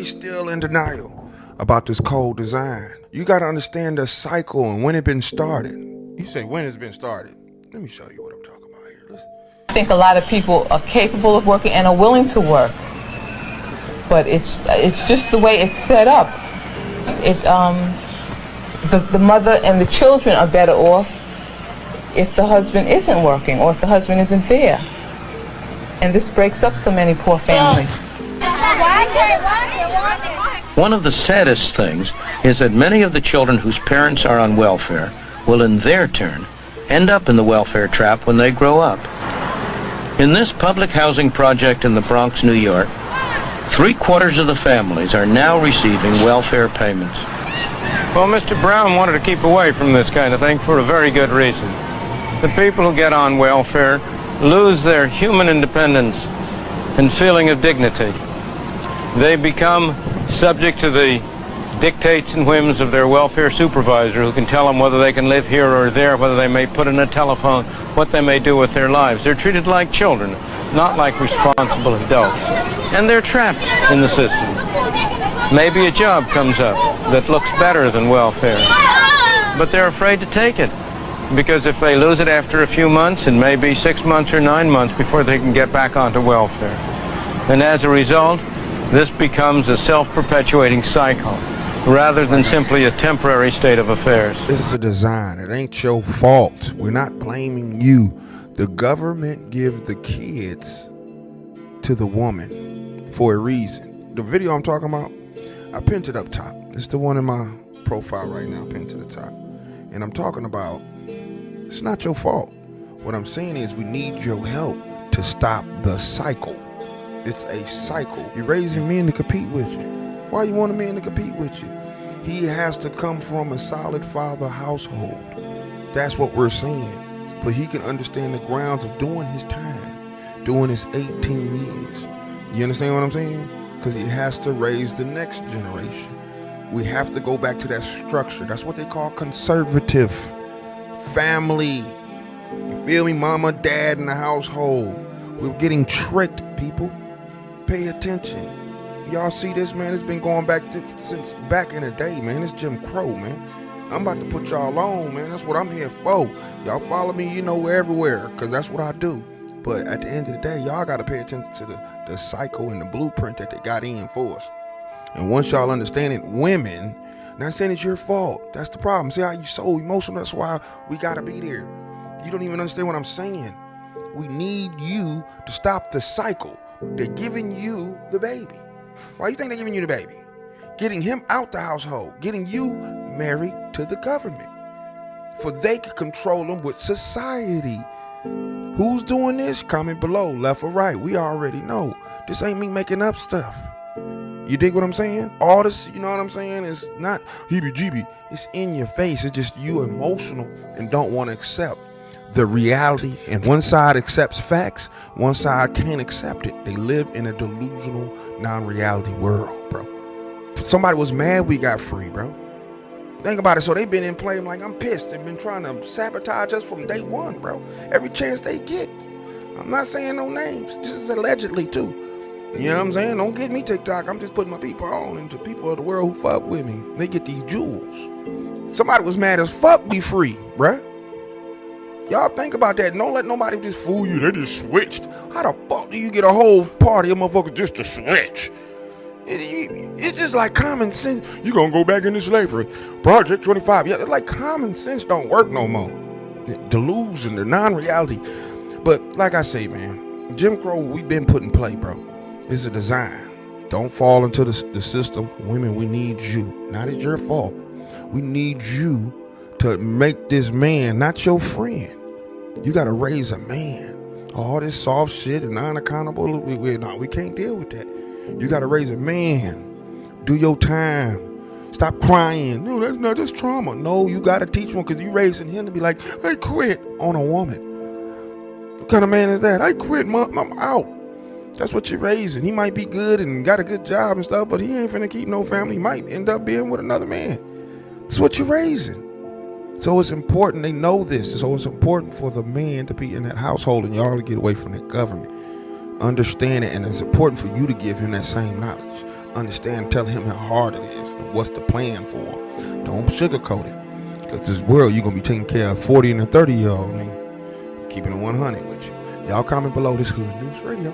they still in denial about this cold design. You got to understand the cycle and when it been started. You say, when it's been started? Let me show you what I'm talking about here. Listen. I think a lot of people are capable of working and are willing to work, but it's just the way it's set up. The mother and the children are better off if the husband isn't working or if the husband isn't there. And this breaks up so many poor families. One of the saddest things is that many of the children whose parents are on welfare will in their turn end up in the welfare trap when they grow up. In this public housing project in the Bronx, New York, 3/4 of the families are now receiving welfare payments. Well, Mr. Brown wanted to keep away from this kind of thing for a very good reason. The people who get on welfare lose their human independence and feeling of dignity. They become subject to the dictates and whims of their welfare supervisor, who can tell them whether they can live here or there, whether they may put in a telephone, what they may do with their lives. They're treated like children, not like responsible adults. And they're trapped in the system. Maybe a job comes up that looks better than welfare, but they're afraid to take it, because if they lose it after a few months, it may be 6 months or 9 months before they can get back onto welfare. And as a result, this becomes a self-perpetuating cycle, rather than simply a temporary state of affairs. It's a design. It ain't your fault. We're not blaming you. The government give the kids to the woman for a reason. The video I'm talking about, I pinned it up top. It's the one in my profile right now, pinned to the top. And I'm talking about, it's not your fault. What I'm saying is we need your help to stop the cycle. It's a cycle. You're raising men to compete with you. Why you want a man to compete with you? He has to come from a solid father household. That's what we're saying. But he can understand the grounds of doing his time, doing his 18 years. You understand what I'm saying? Because he has to raise the next generation. We have to go back to that structure. That's what they call conservative family. You feel me? Mama, dad in the household. We're getting tricked, people. Pay attention. Y'all see this, man? It's been going back since back in the day, man. It's Jim Crow, man. I'm about to put y'all on, man. That's what I'm here for. Y'all follow me, you know, we're everywhere, because that's what I do. But at the end of the day, y'all got to pay attention to the cycle and the blueprint that they got in for us. And once y'all understand it, women, not saying it's your fault. That's the problem. See how you so emotional? That's why we got to be there. You don't even understand what I'm saying. We need you to stop the cycle. They're giving you the baby. Why you think they're giving you the baby? Getting him out the household. Getting you married to the government. For they can control them with society. Who's doing this? Comment below, left or right. We already know. This ain't me making up stuff. You dig what I'm saying? All this, you know what I'm saying, is not heebie-jeebie. It's in your face. It's just you emotional and don't want to accept the reality. And one side accepts facts, one side can't accept it. They live in a delusional, non-reality world, bro. If somebody was mad we got free, bro. Think about it. So they've been in play. I'm like, I'm pissed. They've been trying to sabotage us from day one, bro. Every chance they get. I'm not saying no names. This is allegedly, too. You know what I'm saying? Don't get me TikTok. I'm just putting my people on, and to people of the world who fuck with me, they get these jewels. Somebody was mad as fuck we free, bruh. Y'all think about that. Don't let nobody just fool you. They just switched. How the fuck do you get a whole party of motherfuckers just to switch? It's just like common sense. You gonna go back into slavery. Project 25. Yeah, it's like common sense don't work no more. Delusion, the non-reality. But like I say, man, Jim Crow, we've been put in play, bro. It's a design. Don't fall into the system. Women, we need you. Not it's your fault. We need you to make this man not your friend. You got to raise a man. All this soft shit and non-accountable, we can't deal with that. You got to raise a man. Do your time. Stop crying. No, that's not just trauma. No, you got to teach one, because you raising him to be like, I quit on a woman. What kind of man is that? I quit, Mom, I'm out. That's what you're raising. He might be good and got a good job and stuff, but he ain't finna keep no family. He might end up being with another man. That's what you're raising. So it's important they know this. So it's important for the man to be in that household and y'all to get away from that government. Understand it, and it's important for you to give him that same knowledge. understand, tell him how hard it is and what's the plan for him. Don't sugarcoat it. Because this world, you're going to be taking care of 40 and a 30-year-old, man. Keeping it 100 with you. Y'all comment below. This Hood News Radio.